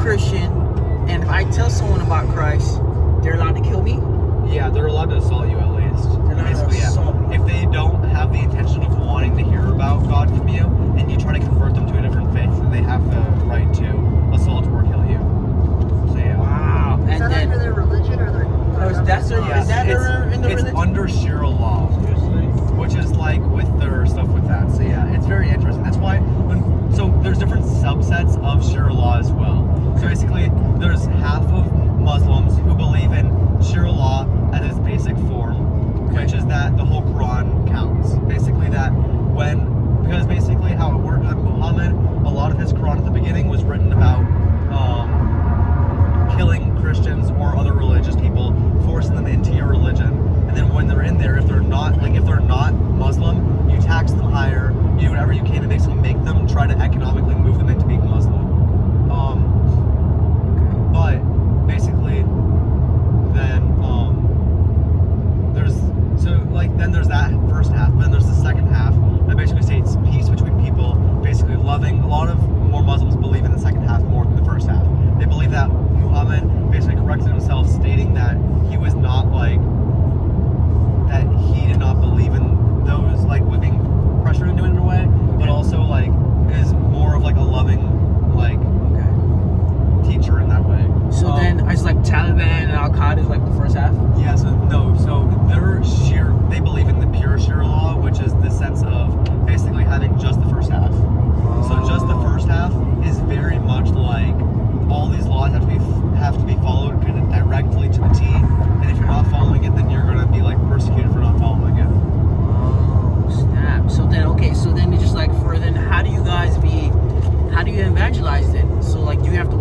Christian, and if I tell someone about Christ, they're allowed to kill me? Yeah, they're allowed to assault you at least. They're allowed Basically, to assault me. If they don't have the intention of wanting to hear about God from you, and you try to convert them to a different faith, then they have the right to assault or kill you. So yeah. Wow. Is And that then under their religion or their... that's their, is that in the it's religion? under Shira law, which is like with their stuff with that. So yeah, it's very interesting. That's why so there's different subsets of Shira law as well. So basically, there's half of Muslims who believe in Shira law at its basic form, which is that the whole Quran counts. Basically because basically how it worked with Muhammad, a lot of his Quran at the beginning was written about killing Christians or other religious people, forcing them into your religion. And then when they're in there, if they're not Muslim, you tax them higher, you do whatever you can to basically make them try to economically move them into being Muslim. But basically, then there's that first half, but then there's the second half that basically states peace between people, basically loving. A lot of more Muslims believe in the second half more than the first half. They believe that Muhammad basically corrected himself, stating that he was not that he did not believe in those with being pressured into it in a way, but also is more of a loving teacher in that way. So then it's Taliban and Al Qaeda is the first half? Yeah, so they believe in the pure Shira law, which is the sense of basically having just the first half. So just the first half is very much all these laws have to be followed kind of directly to the T, and if you're not following it, then you're going to be persecuted for not following it. Oh, snap. So then it's just how do you evangelize it? So do you have to